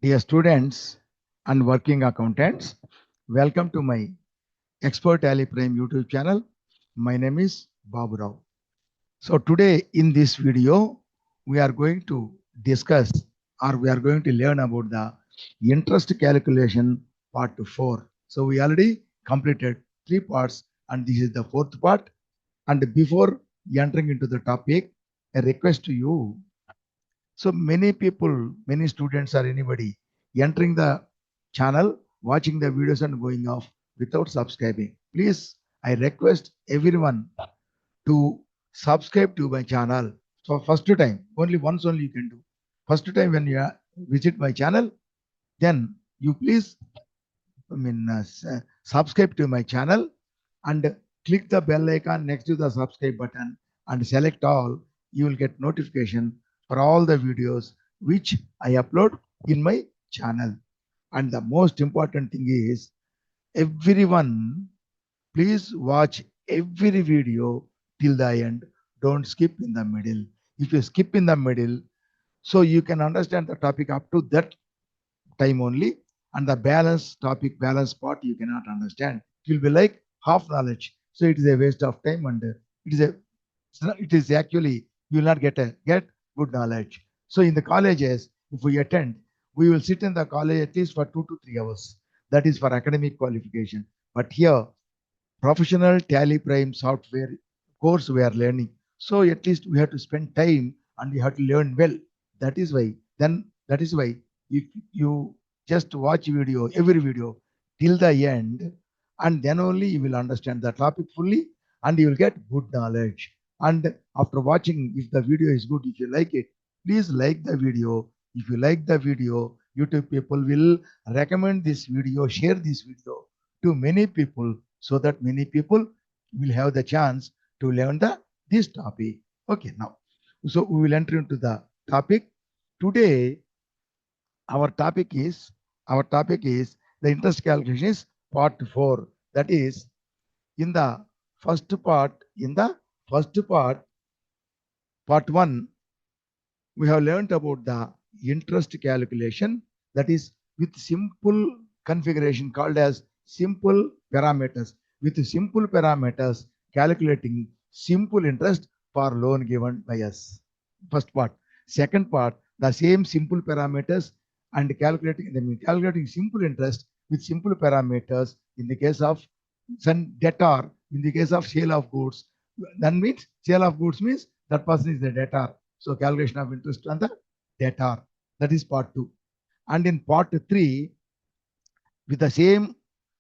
Dear students and working accountants, welcome to my Expert Tally Prime YouTube channel. My name is Babu Rao. So today in this video, we are going to discuss or we are going to learn about the interest calculation part 4. So we already completed 3 parts and this is the 4th part. And before entering into the topic, a request to you. So many people, many students or anybody entering the channel, watching the videos and going off without subscribing. Please, I request everyone to subscribe to my channel. So first time, only once only you can do. First time when you visit my channel, then you please, subscribe to my channel and click the bell icon next to the subscribe button and select all. You will get notification for all the videos which I upload in my channel. And the most important thing is everyone, please watch every video till the end. Don't skip in the middle. If you skip in the middle, so you can understand the topic up to that time only, and the balance topic, balance part you cannot understand. It will be like half knowledge. So it is a waste of time, and it is actually you will not get good knowledge. So in the colleges, if we attend, we will sit in the college at least for 2 to 3 hours. That is for academic qualification. But here, professional Tally Prime software course we are learning. So at least we have to spend time and we have to learn well. That is why. Then that is why if you just watch every video till the end, and then only you will understand the topic fully and you will get good knowledge. And after watching, if the video is good, if you like it, please like the video. If you like the video, YouTube people will recommend this video, share this video to many people so that many people will have the chance to learn this topic. Okay, now, so we will enter into the topic. Today, our topic is the interest calculation is part 4. That is in the first part, part 1, we have learned about the interest calculation, that is with simple configuration called as simple parameters. With simple parameters, calculating simple interest for loan given by us. First part. Second part, the same simple parameters and calculating simple interest with simple parameters in the case of debtor, in the case of sale of goods. That means sale of goods means that person is the debtor. So calculation of interest on the debtor. That is part 2. And in part 3, with the same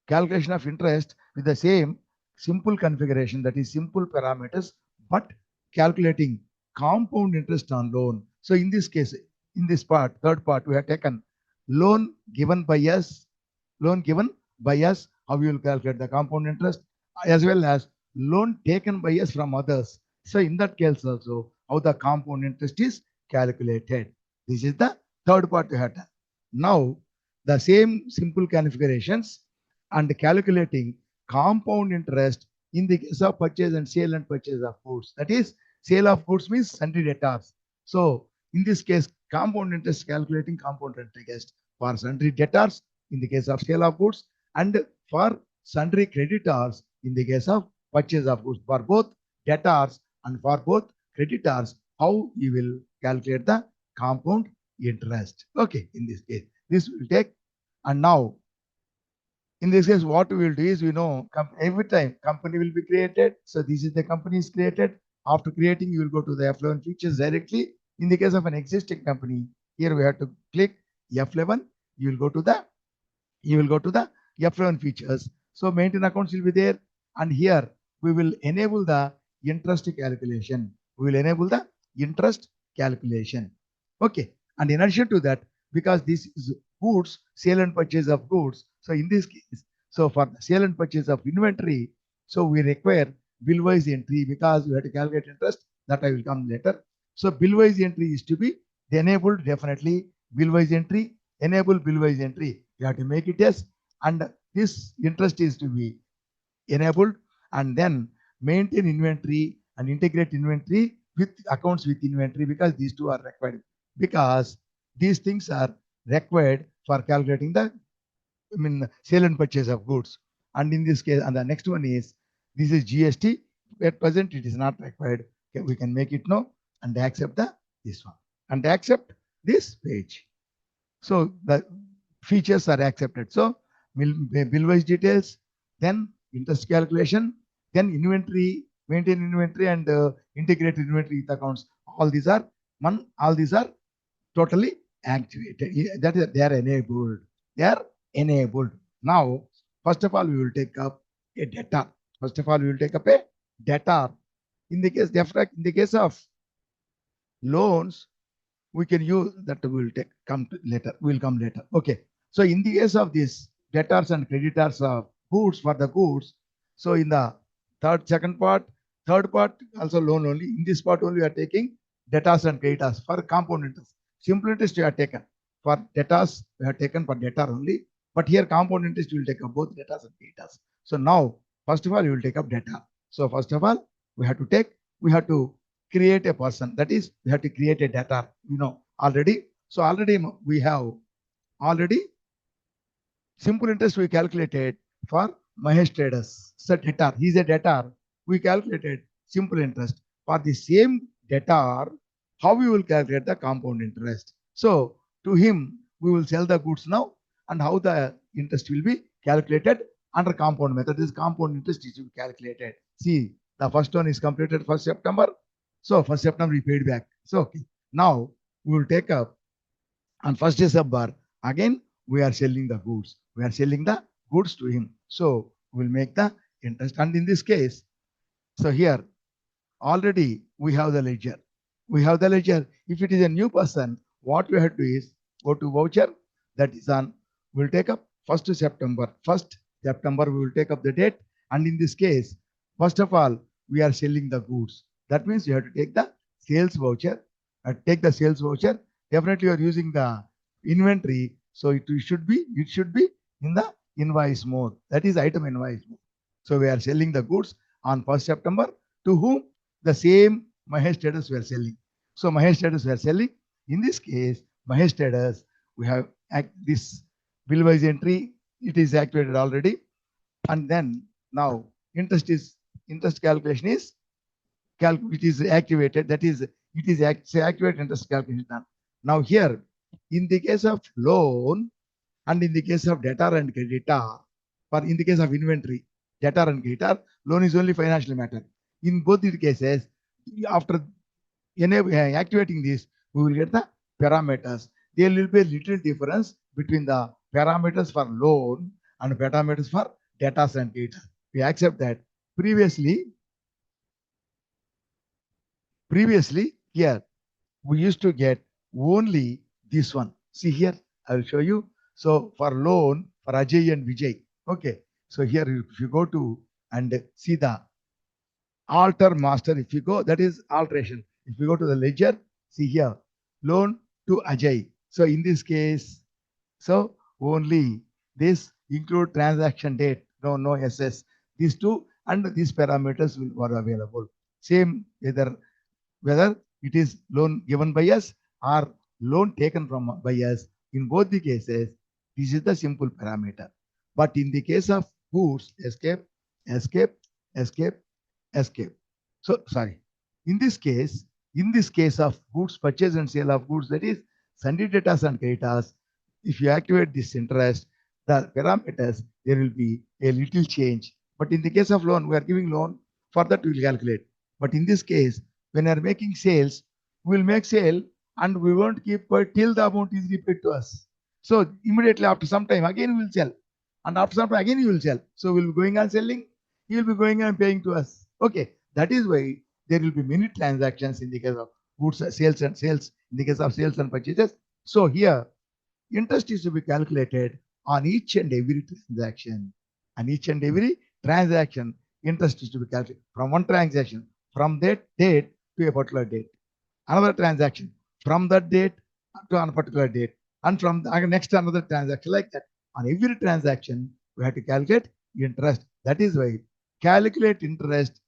calculation of interest, with the same simple configuration, that is simple parameters, but calculating compound interest on loan. So in this case, in this part, third part, we have taken loan given by us, how we will calculate the compound interest, as well as loan taken by us from others. So in that case also, how the compound interest is calculated. This is the third part we have done. Now, the same simple configurations and calculating compound interest in the case of purchase and sale and purchase of goods. That is, sale of goods means sundry debtors. So in this case, compound interest, calculating compound interest for sundry debtors in the case of sale of goods, and for sundry creditors in the case of purchase of goods. For both debtors and for both creditors, how you will calculate the compound interest. Okay, in this case, this will take. And now, in this case, what we will do is, we know every time company will be created. So this is the company is created. After creating, you will go to the F11 features directly. In the case of an existing company, here we have to click F11. You will go to the F11 features. So maintain accounts will be there, and here we will enable the interest calculation. We will enable the interest calculation. Okay, and in addition to that, because this is goods, sale and purchase of goods. So in this case, so for sale and purchase of inventory, so we require bill-wise entry because we have to calculate interest. That I will come later. So bill-wise entry is to be enabled definitely. Bill-wise entry, enable bill-wise entry. You have to make it yes, and this interest is to be enabled, and then maintain inventory and integrate inventory with accounts with inventory, because these two are required, because these things are required for calculating the sale and purchase of goods. And in this case, and the next one is, this is GST. At present, it is not required. Okay, we can make it no and accept this one and accept this page. So the features are accepted. So bill wise details, then interest calculation, then inventory, maintain inventory and integrated inventory with accounts. All these are totally activated. That is, they are enabled. They are enabled. Now, first of all, we will take up a debtor. First of all, we will take up a debtor. In the case of loans, we can use that. We will come later. We will come later. Okay. So in the case of this debtors and creditors of goods, for the goods, so in the third part also loan only. In this part only we are taking debtors and creditors for compound interest. Simple interest we have taken. For debtors we have taken for debtor only. But here compound interest will take up both debtors and creditors. So now, first of all, we will take up debtor. So first of all, we have to create a person. That is, we have to create a debtor. Already. So already we have simple interest we calculated for Mahesh Traders. So debtor, he is a debtor. We calculated simple interest. For the same debtor, how we will calculate the compound interest? So to him, we will sell the goods now, and how the interest will be calculated under compound method. This compound interest is to be calculated. See, the first one is completed 1st September. So 1st September we paid back. So okay. Now we will take up on 1st December. Again, we are selling the goods. We are selling the goods to him. So we will make the interest. And in this case, so here already we have the ledger. We have the ledger. If it is a new person, what we have to do is go to voucher. That is on. We'll take up 1st September. 1st September we will take up the date. And in this case, first of all, we are selling the goods. That means you have to take the sales voucher. Take the sales voucher. Definitely you are using the inventory. So it should be in the invoice mode. That is item invoice mode. So we are selling the goods on 1st September to whom? The same Mahesh Traders we are selling. So Mahesh Traders we are selling. In this case, Mahesh Traders, we have this bill wise entry. It is activated already. And then now interest calculation is it is activated. That is, it is activated interest calculation done. Now here, in the case of loan and in the case of debtor and creditor, or in the case of inventory, debtor and creditor, loan is only financial matter. In both the cases, after activating this, we will get the parameters. There will be a little difference between the parameters for loan and parameters for debtors and creditors. We accept that. Previously here we used to get only this one. See here, I will show you. So for loan for Ajay and Vijay. Okay. So here if you go to and see the alter master, if you go, that is alteration. If you go to the ledger, see here, loan to Ajay. So in this case, so only this include transaction date, no SS. These two and these parameters were available. Same whether it is loan given by us or loan taken from by us. In both the cases, this is the simple parameter. But in the case of goods, escape. So sorry. In this case of goods purchase and sale of goods, that is sundry debtors and creditors, if you activate this interest, the parameters, there will be a little change. But in the case of loan, we are giving loan, for that we will calculate. But in this case, when we are making sales, we will make sale and we won't keep till the amount is repaid to us. So immediately after some time, again we will sell. And after some time, again you will sell. So we will be going on selling, he will be going on paying to us. Okay, that is why there will be many transactions in the case of goods sales and sales, in the case of sales and purchases. So here, interest is to be calculated on each and every transaction. And each and every transaction, interest is to be calculated from one transaction, from that date to a particular date. Another transaction, from that date to a particular date. And from the next another transaction, like that. On every transaction, we have to calculate interest. That is why calculate interest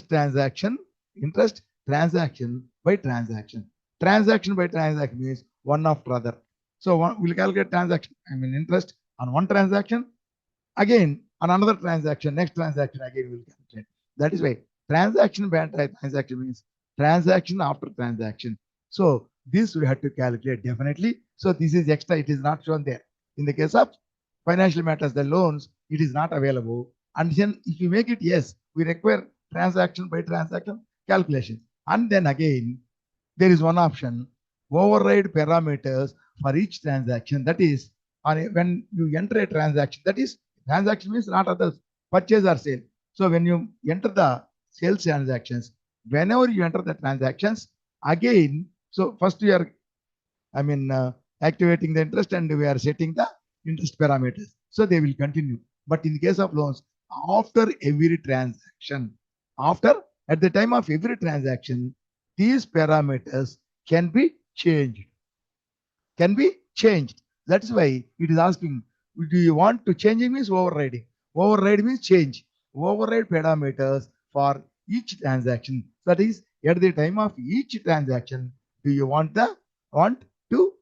transaction by transaction. Transaction by transaction means one after other. So we'll calculate transaction, interest on one transaction, again on another transaction, next transaction again we'll calculate. That is why transaction band transaction means transaction after transaction. So this we have to calculate definitely. So this is extra, it is not shown there. In the case of financial matters, the loans, it is not available. And then if you make it yes, we require transaction by transaction calculation. And then again, there is one option, override parameters for each transaction. That is, when you enter a transaction, that is, transaction means not others, purchase or sale. So when you enter the sales transactions, whenever you enter the transactions, again, so first we are, activating the interest and we are setting the interest parameters. So they will continue. But in the case of loans, after every transaction, after, at the time of every transaction, these parameters can be changed. Can be changed. That's why it is asking, do you want to changing means overriding. Override means change. Override parameters for each transaction. That is, at the time of each transaction, do you want to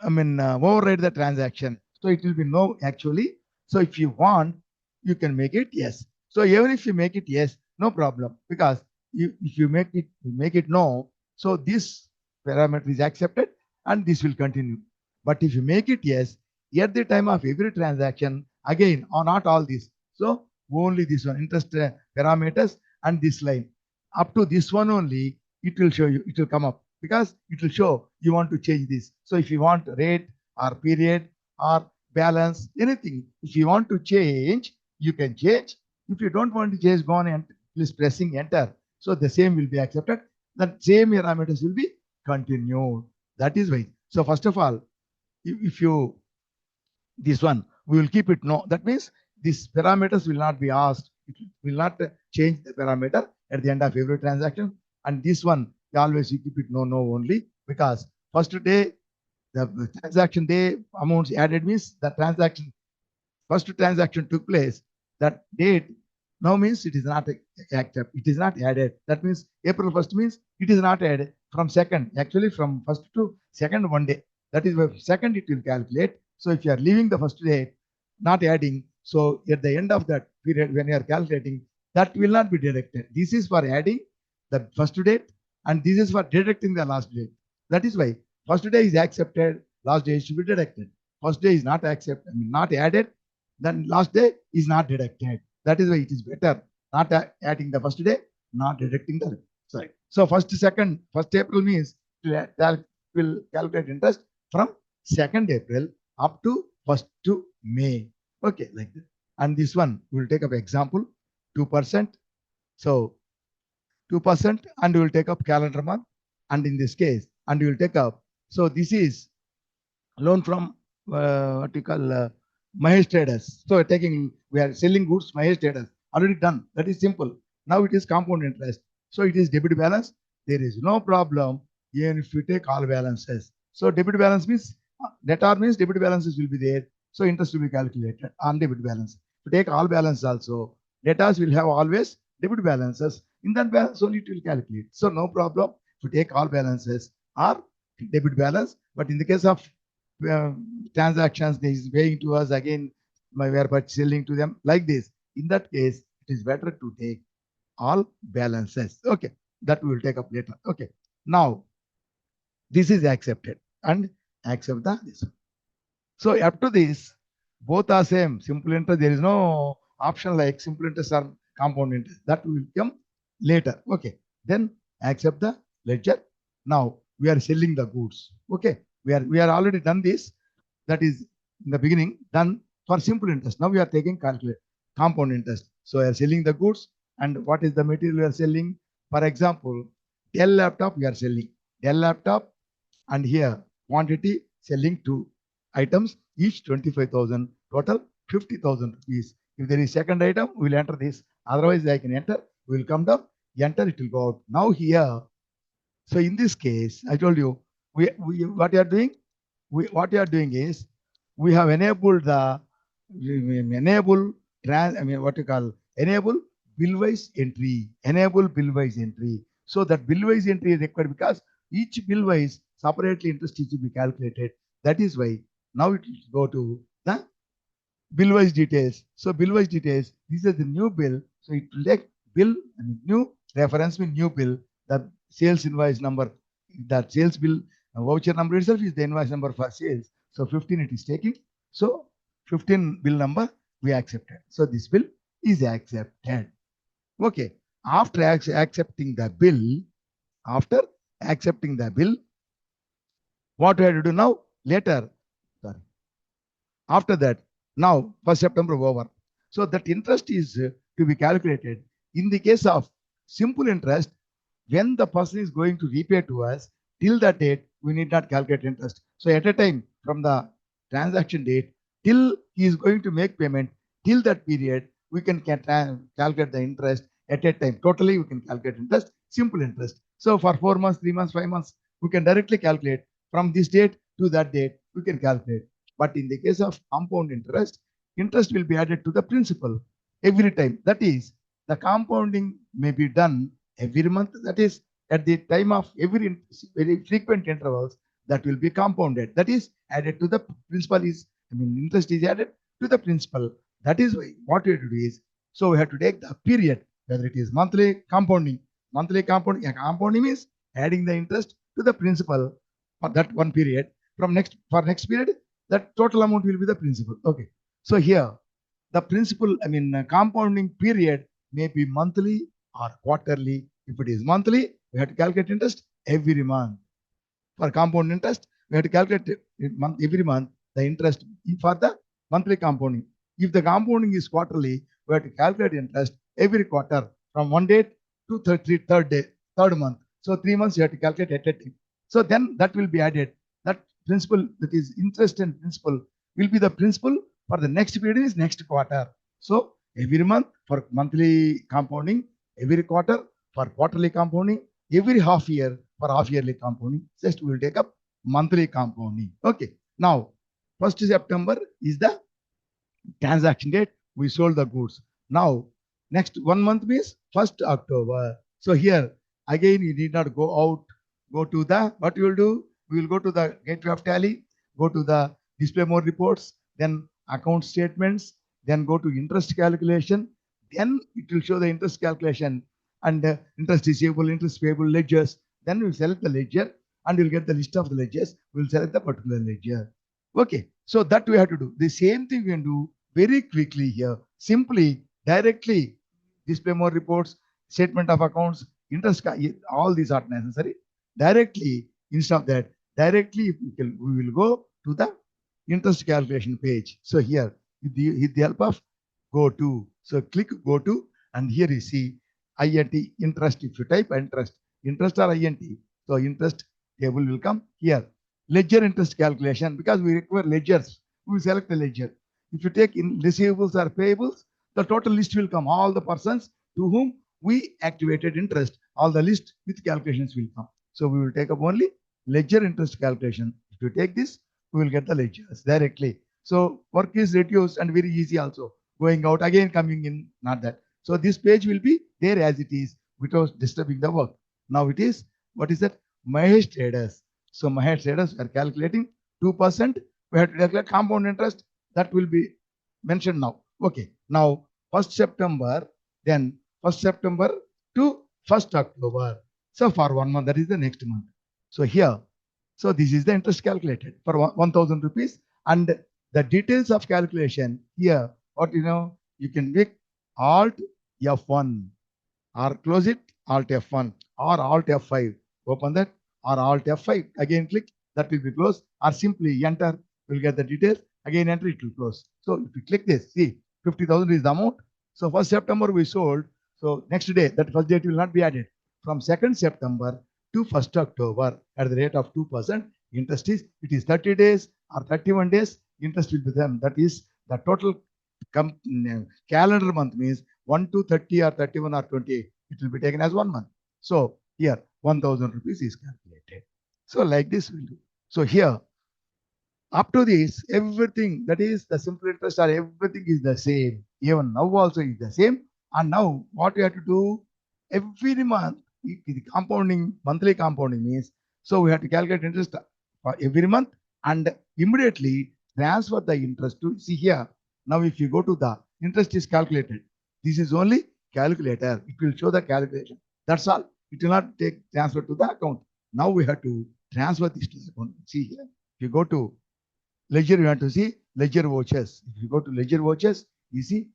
override the transaction? So it will be no actually. So if you want, you can make it yes. So even if you make it yes, no problem, because if you make it no, so this parameter is accepted and this will continue. But if you make it yes, at the time of every transaction, again, or not all this. So only this one, interest parameters and this line. Up to this one only, it will show you, it will come up, because it will show you want to change this. So if you want rate or period or balance, anything, if you want to change, you can change. If you don't want to change, go on and please pressing enter. So the same will be accepted. The same parameters will be continued. That is why. So first of all, if you, this one, we will keep it no. That means these parameters will not be asked. It will not change the parameter at the end of every transaction. And this one, always you keep it no only, because first day, the transaction day amounts added means the transaction, first transaction took place, that date now means it is not accept, it is not added. That means April 1st means it is not added. From second, actually from first to second one day, that is why second it will calculate. So if you are leaving the first day, not adding, so at the end of that period when you are calculating, that will not be deducted. This is for adding the first date and this is for deducting the last date. That is why first day is accepted, last day should be deducted. First day is not accepted, not added, then last day is not deducted. That is why it is better not adding the first day, not deducting the side. So first April means that will calculate interest from 2nd April up to 1st to May. Okay, like that. And this one we will take up example 2%. So 2%, and we will take up calendar month. And in this case, and we will take up. So this is loan from what you call Mahesh Traders. So we are selling goods Mahesh Traders. Already done. That is simple. Now it is compound interest. So it is debit balance. There is no problem even if you take all balances. So debit balance means debtor means debit balances will be there. So interest will be calculated on debit balance. To take all balance also, debtors will have always debit balances. In that balance only it will calculate. So no problem to take all balances or debit balance. But in the case of transactions, they is paying to us again, we are selling to them like this. In that case, it is better to take all balances. Okay, that we will take up later. Okay, now this is accepted and accept this. So after this, both are same. Simple interest, there is no option like simple interest or compound interest. That will come later. Okay, then accept the ledger. Now we are selling the goods. Okay, we are already done this. That is in the beginning done for simple interest. Now we are taking calculate compound interest. So we are selling the goods, and what is the material we are selling? For example, Dell laptop we are selling. Dell laptop, and here quantity selling 2 items, each 25,000, total 50,000 rupees. If there is second item, we will enter this. Otherwise, I can enter. We will come down, enter, it will go out. Now here, so in this case, I told you, what you are doing? What you are doing is, we have enabled the enable bill-wise entry. Enable bill-wise entry. So that bill-wise entry is required because each bill-wise separately interest is to be calculated. That is why now it will go to the bill wise details. So bill wise details, this is the new bill. So it will take bill and new reference with new bill. The sales invoice number, that sales bill voucher number itself is the invoice number for sales. So 15 it is taking. So 15 bill number we accepted. So this bill is accepted. Okay. After accepting the bill, after accepting the bill, what we have to do now? Later, sorry. After that, now 1st September over. So that interest is to be calculated. In the case of simple interest, when the person is going to repay to us, till that date, we need not calculate interest. So at a time from the transaction date till he is going to make payment, till that period, we can calculate the interest at a time. Totally, we can calculate interest, simple interest. So for 4 months, 3 months, 5 months, we can directly calculate from this date to that date, we can calculate. But in the case of compound interest, interest will be added to the principal every time. That is, the compounding may be done every month. That is, at the time of every very frequent intervals, that will be compounded. That is added to the principal is, interest is added to the principal. That is why what we have to do is, so we have to take the period, whether it is monthly compounding. Monthly compounding, compounding means adding the interest to the principal for that one period. From next period, that total amount will be the principal. Okay. So here, the principal, compounding period may be monthly or quarterly. If it is monthly, we have to calculate interest every month. For compound interest, we have to calculate every month the interest for the monthly compounding. If the compounding is quarterly, we have to calculate interest every quarter from one date to third month. So 3 months you have to calculate at a time. So then that will be added. That principal, that is interest and principal, will be the principal for the next period is next quarter. So every month for monthly compounding, every quarter for quarterly compounding, every half year for half yearly compounding. Just we will take up monthly compounding. Okay. Now, 1st September is the transaction date. We sold the goods. Now, next 1 month means 1st October. So here again, you need not go out. Go to the, what you will do? We will go to the gateway of tally, go to the display more reports, then account statements, then go to interest calculation. Then it will show the interest calculation and interest receivable, interest payable ledgers. Then we select the ledger and you'll get the list of the ledgers. We'll select the particular ledger. Okay. So that we have to do. The same thing we can do very quickly here. Simply, directly display more reports, statement of accounts, interest, all these are necessary. Directly, instead of that, directly we will go to the interest calculation page. So here, with the help of go to, so click go to, and here you see INT interest. If you type interest or INT, so interest table will come here. Ledger interest calculation, because we require ledgers, we select the ledger. If you take in receivables or payables, the total list will come. All the persons to whom we activated interest, all the list with calculations will come. So we will take up only ledger interest calculation. If you take this, we will get the ledgers directly. So work is reduced and very easy also. Going out again, coming in, not that. So this page will be there as it is without disturbing the work. Now it is, what is that? Mahesh Traders. So Mahesh Traders are calculating 2%. We have to calculate compound interest. That will be mentioned now. Okay. Now 1st September, then 1st September to 1st October. So for 1 month, that is the next month. So here, so this is the interest calculated for 1,000 rupees, and the details of calculation here. What you can make Alt F1 or close it, Alt F1 or Alt F5. Open that or Alt F5. Again click, that will be closed, or simply enter. We'll get the details. Again enter, it will close. So if you click this, see 50,000 is the amount. So 1st September we sold. So next day, that first date will not be added. From 2nd September to 1st October at the rate of 2%. Interest is, it is 30 days or 31 days. Interest will be them. That is the total calendar month means 1 to 30 or 31 or 28. It will be taken as 1 month. So here 1,000 rupees is calculated. So like this we'll do. So here up to this, everything, that is the simple interest or everything is the same. Even now also is the same. And now what we have to do every month, the compounding, monthly compounding means, so we have to calculate interest for every month and immediately transfer the interest to, see here. Now, if you go to the interest is calculated, this is only calculator. It will show the calculation. That's all. It will not take transfer to the account. Now we have to transfer this to the account. See here. If you go to ledger, you have to see ledger vouchers. If you go to ledger vouchers, you see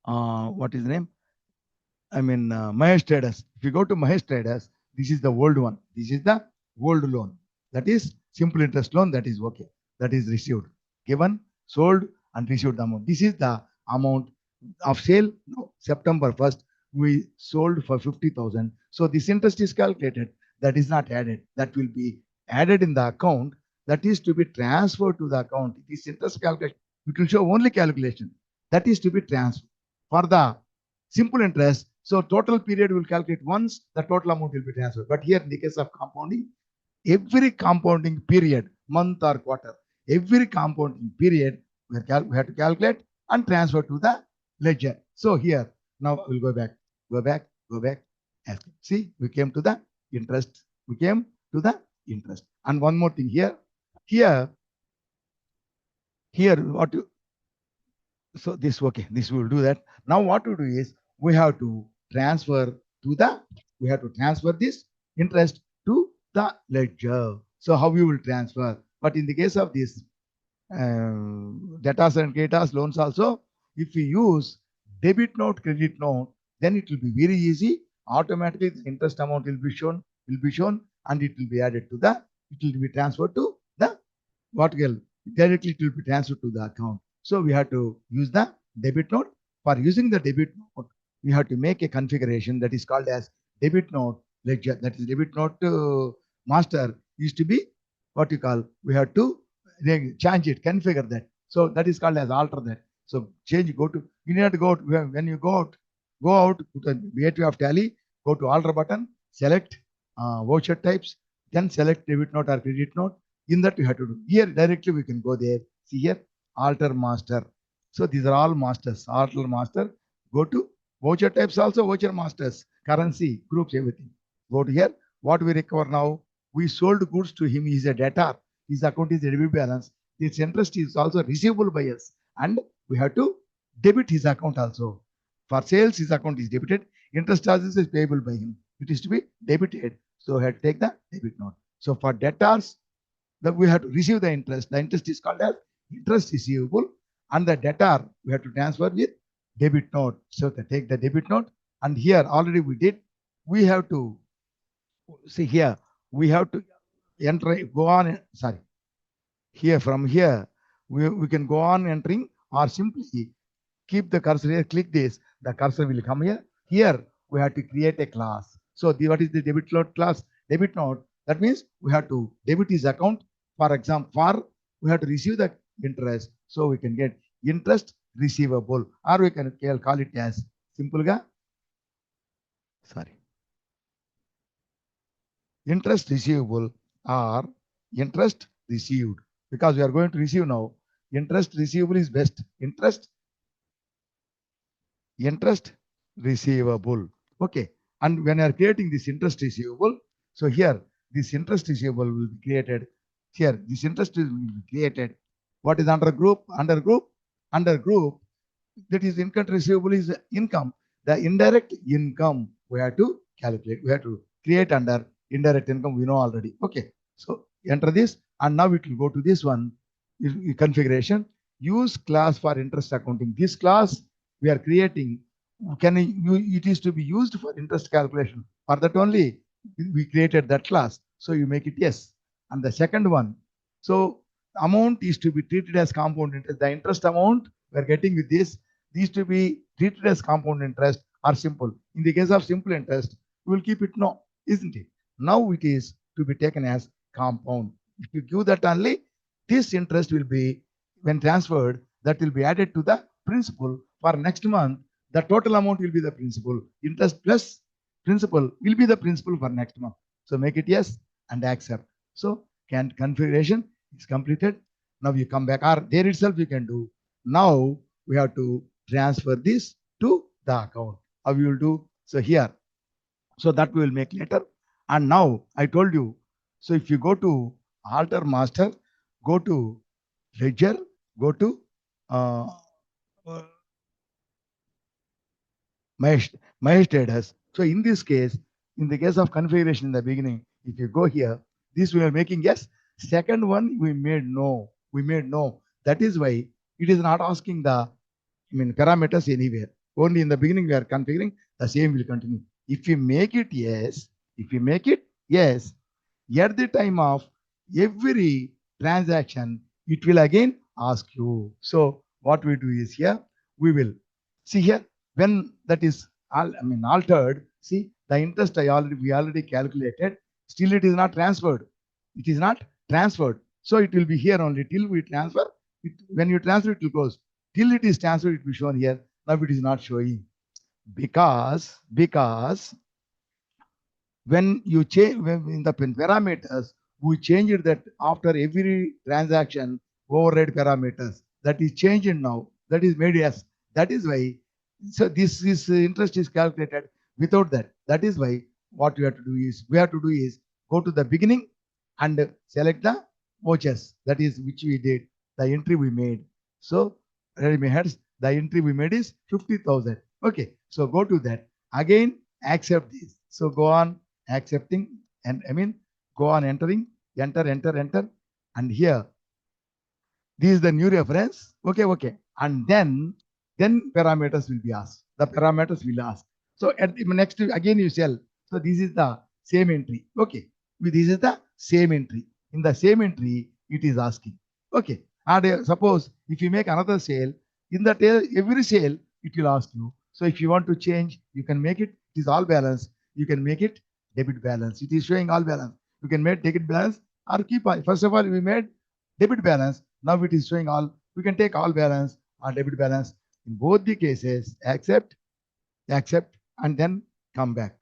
what is the name? Mahesh Traders. If you go to Mahesh Traders, this is the old one. This is the old loan. That is simple interest loan. That is okay. That is received, given, sold, and received the amount. This is the amount of sale. No, September 1st, we sold for 50,000. So this interest is calculated. That is not added. That will be added in the account. That is to be transferred to the account. This interest calculation, it will show only calculation. That is to be transferred. For the simple interest, so total period will calculate once, the total amount will be transferred. But here in the case of compounding, every compounding period, month or quarter, every compounding period, we have to calculate and transfer to the ledger. So here, now we'll go back. See, we came to the interest. And one more thing here, what you, so this, okay, this will do that. Now what to do is we have to transfer this interest to the ledger. So how we will transfer? But in the case of this debtors and creditors loans also, if we use debit note, credit note, then it will be very easy. Automatically the interest amount will be shown, and it will be added to the, it will be transferred to the directly it will be transferred to the account. So we have to use the debit note. For using the debit note, we have to make a configuration that is called as debit note ledger. That is debit note master used to be what you call, we have to change it, configure that. So that is called as alter that. So change, you need to go, when you go out to the gateway of Tally, go to alter button, select voucher types, then select debit note or credit note. In that you have to do. Here directly we can go there. See here, alter master. So these are all masters. Alter master. Go to voucher types also, voucher masters, currency, groups, everything. Go to here. What we recover now? We sold goods to him. He is a debtor. His account is a debit balance. This interest is also receivable by us, and we have to debit his account also. For sales, his account is debited. Interest charges is payable by him. It is to be debited. So we have to take the debit note. So for debtors, that we have to receive the interest. The interest is called as interest receivable, and the debtor we have to transfer with debit note. So to take the debit note, and here already we did. We have to see here. We have to enter. Go on. Sorry. Here from here we can go on entering, or simply keep the cursor here. Click this. The cursor will come here. Here we have to create a class. So what is the debit note class? Debit note. That means we have to debit his account. For example, we have to receive the interest. So we can get interest receivable, or we can call it as simple interest receivable or interest received, because we are going to receive now. Interest receivable is best. Interest receivable. Okay. And when you are creating this interest receivable, so here this interest receivable will be created. Here this interest will be created. What is under group? Under group, that is income receivable is income. The indirect income we have to calculate. We have to create under indirect income. We know already. Okay. So enter this, and now it will go to this one configuration. Use class for interest accounting. This class we are creating, it is to be used for interest calculation. For that only we created that class. So you make it yes. And the second one, so amount is to be treated as compound interest. The interest amount we are getting with this, these to be treated as compound interest or simple. In the case of simple interest, we will keep it no, isn't it? Now it is to be taken as compound. If you give that only, this interest will be, when transferred, that will be added to the principal for next month. The total amount will be the principal. Interest plus principal will be the principal for next month. So make it yes and accept. So configuration is completed. Now you come back, or there itself you can do. Now we have to transfer this to the account. How we will do? So here, so that we will make later. And now I told you, so if you go to alter master, go to ledger, go to uh, uh, Mahesh traders. So in this case, in the case of configuration in the beginning, if you go here, this we are making yes. Second one we made no. We made no. That is why it is not asking the parameters anywhere. Only in the beginning we are configuring, the same will continue. If you make it yes, if you make it yes, at the time of every transaction, it will again ask you. So what we do is here, we will see here when that is altered. See the interest we already calculated. Still it is not transferred. It is not transferred. So it will be here only till we transfer. When you transfer, it will close. Till it is transferred, it will be shown here. Now it is not showing because when you change in the parameters, we change it that after every transaction override parameters that is changed now, that is made as. That is why, so this is interest is calculated without that. That is why what we have to do is go to the beginning and select the vouchers, that is which we did, the entry we made. So the entry we made is 50,000. Okay, so go to that again, accept this. So go on accepting, and go on entering, enter, and here this is the new reference. Okay, and then parameters will be asked. The parameters will ask. So at the next again you sell. So this is the same entry. Okay, this is the same entry. In the same entry, it is asking. Okay, and suppose if you make another sale, in that every sale it will ask you. So if you want to change, you can make it. It is all balance. You can make it debit balance. It is showing all balance. You can make debit balance or keep. First of all, we made debit balance. Now it is showing all. We can take all balance or debit balance. In both the cases, accept, and then come back,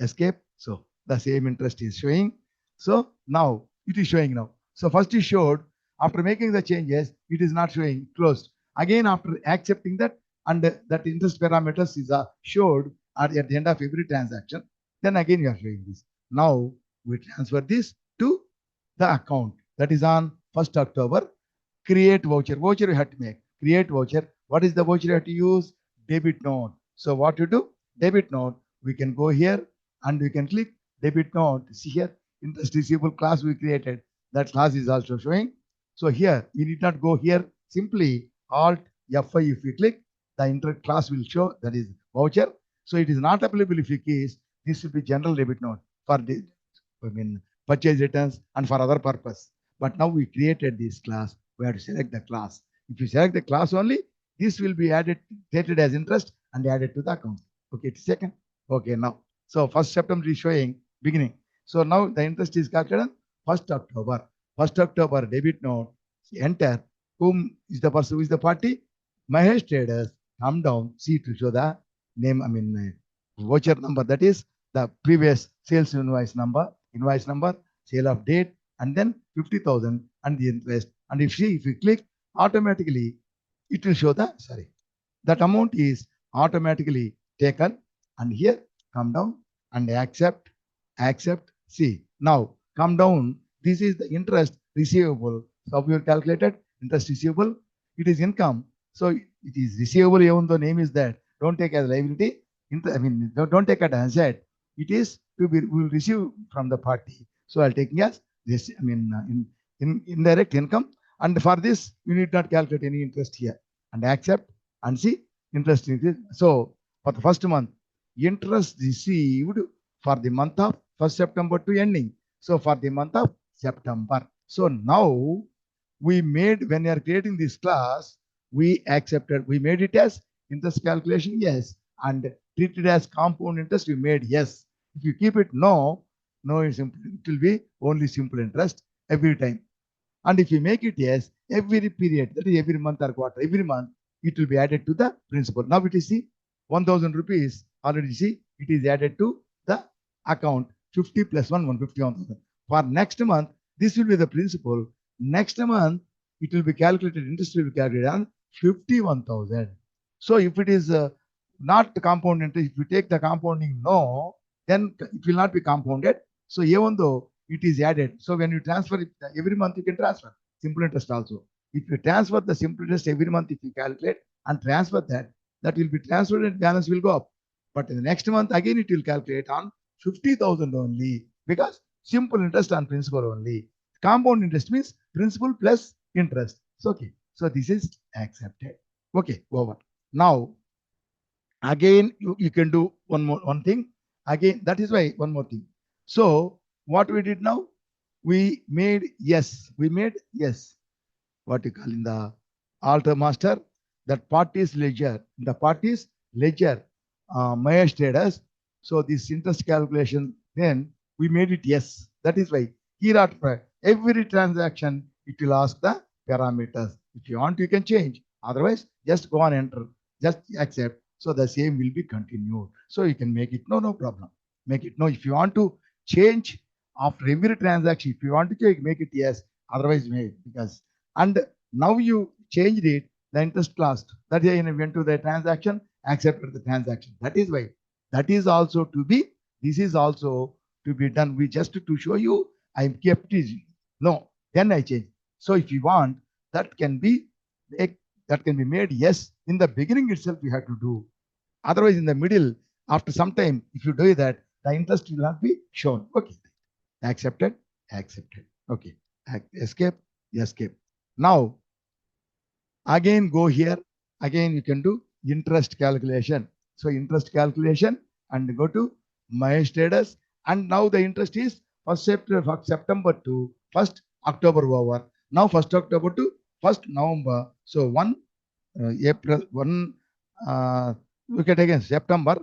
escape. So the same interest is showing. So now it is showing now. So first it showed, after making the changes, it is not showing, closed. Again, after accepting that, and that interest parameters is showed at the end of every transaction, then again you are showing this. Now we transfer this to the account, that is on 1st October. Create voucher. Voucher you have to make. Create voucher. What is the voucher you have to use? Debit note. So what you do? Debit note. We can go here and we can click debit note. See here, interest receivable class we created. That class is also showing. So here, we need not go here. Simply Alt F5 if you click, the interest class will show, that is voucher. So it is not applicable if you case. This will be general debit note for the purchase returns and for other purpose. But now we created this class. We have to select the class. If you select the class only, this will be added, treated as interest and added to the account. Okay, it's second. Okay, now. So 1st September is showing beginning. So now the interest is calculated 1st October. 1st October debit note. Enter. Whom is the person? Who is the party? Mahesh Traders. Come down. See to show the name. Voucher number. That is the previous sales invoice number, sale of date, and then 50,000 and the interest. And if you click, automatically it will show that amount is automatically taken. And here come down and accept. See, now come down. This is the interest receivable. So we have calculated interest receivable. It is income. So it is receivable, even though name is that. Don't take as liability. Don't take it as asset. It is to be, we will receive from the party. So I'll take as this, indirect income. And for this, you need not calculate any interest here. And accept and see interest increase. So for the first month, interest received for the month of 1st September to ending. So for the month of September. So now we made, when you are creating this class, we accepted, we made it as interest calculation, yes. And treated as compound interest, we made yes. If you keep it no, it will be only simple interest every time. And if you make it yes, every period, that is every month or quarter, every month, it will be added to the principal. Now it is see 1,000 rupees already see it is added to the account. 50 plus 1, 150,000. For next month, this will be the principal. Next month, it will be calculated, interest will be calculated on 51,000. So if it is not the compound interest, if you take the compounding no, then it will not be compounded. So even though it is added. So when you transfer it every month, you can transfer simple interest also. If you transfer the simple interest every month, if you calculate and transfer that, that will be transferred and balance will go up. But in the next month, again, it will calculate on 50,000 only, because simple interest on principal only. Compound interest means principal plus interest. So, okay. So this is accepted. Okay, over. Now, again, you can do one thing. Again, that is why one more thing. So what we did now, we made yes. What you call in the alter master, that parties ledger. The parties ledger, Maya status. So this interest calculation, then we made it yes. That is why here at every transaction, it will ask the parameters. If you want, you can change. Otherwise, just go and enter. Just accept. So the same will be continued. So you can make it no problem. Make it no. If you want to change after every transaction, if you want to change, make it yes. Otherwise, make, because and now you changed it, the interest lost. That is, you went to the transaction, accepted the transaction. That is why. That is also to be, this is also to be done. We just to show you, I kept it. No, then I change. So if you want, that can be made yes. In the beginning itself, you have to do. Otherwise, in the middle, after some time, if you do that, the interest will not be shown. Okay. Accepted. Okay. Escape. Now, again go here. Again, you can do interest calculation. So interest calculation and go to my status. And now the interest is 1st September to 1st October over. Now 1st October to 1st November. So 1 April, 1 look at again September,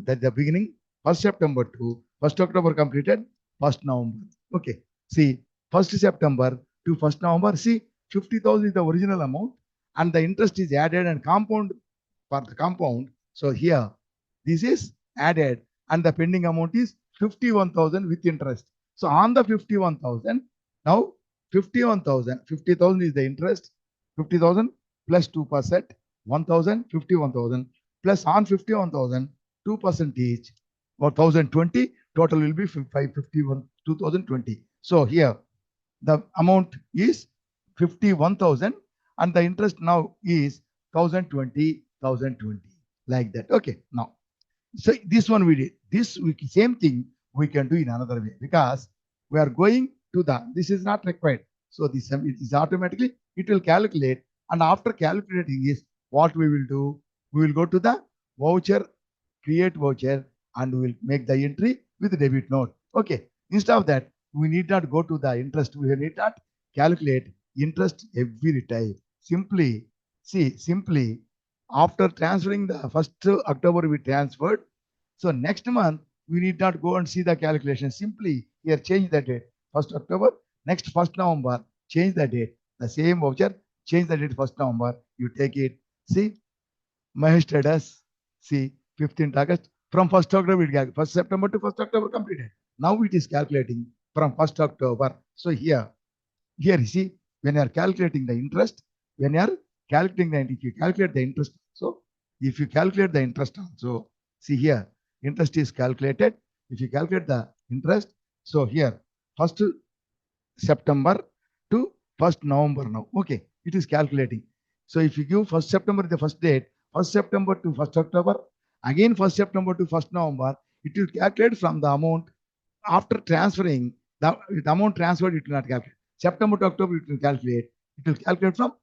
that the beginning, 1st September to 1st October completed, 1st November. Okay. See, 1st September to 1st November, see, 50,000 is the original amount and the interest is added and compound for the compound. So here, this is added and the pending amount is 51,000 with interest. So on the 51,000, now 50,000 is the interest, 50,000 plus 2%, 1,000, 51,000 plus on 51,000, 2% each, or 1,020, total will be 551, 2,020. So here, the amount is 51,000 and the interest now is 1,020, like that. Okay, now, so this one we did. This same thing we can do in another way, because we are going to this is not required. So this is automatically, it will calculate, and after calculating is what we will do, we will go to the voucher, create voucher, and we will make the entry with the debit note. Okay, instead of that, we need not go to the interest. We need not calculate interest every time. Simply after transferring the 1st October we transferred. So next month we need not go and see the calculation. Simply here change the date 1st October. Next 1st November change the date. The same voucher, change the date 1st November. You take it. See, my status. See, 15th August from 1st October it 1st September to 1st October completed. Now it is calculating from 1st October. So here you see, when you are calculating the interest, when you are calculating the, if you calculate the interest, so if you calculate the interest also, see here, interest is calculated. If you calculate the interest, so here, 1st September to 1st November now. Okay, it is calculating. So if you give 1st September the first date, 1st September to 1st October, again 1st September to 1st November, it will calculate from the amount after transferring the amount transferred, it will not calculate. September to October, it will calculate. It will calculate from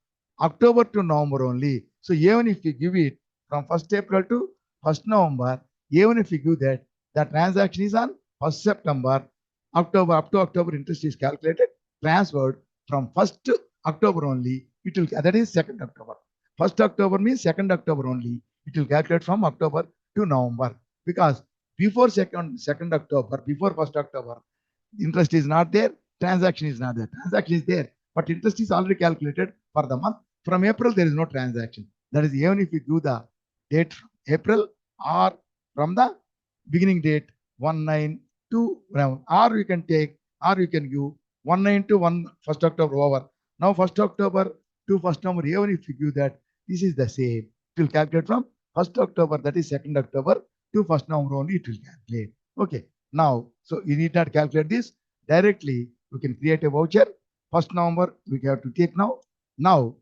October to November only. So even if you give it from 1st April to 1st November, even if you give that, the transaction is on 1st September, October, up to October, interest is calculated, transferred from 1st October only. It will, that is 2nd October. 1st October means 2nd October only. It will calculate from October to November, because before 2nd October, before 1st October, interest is not there, transaction is not there. Transaction is there, but interest is already calculated for the month. From April, there is no transaction. That is, even if you give the date from April or from the beginning date 19 to, or you can take, or you can give 19 to 1st October over. Now 1st October to 1st November, even if you give that, this is the same. It will calculate from 1st October, that is 2nd October to 1st November only, it will calculate. Okay. Now, so you need not calculate this. directly we can create a voucher. 1st November we have to take now. Now,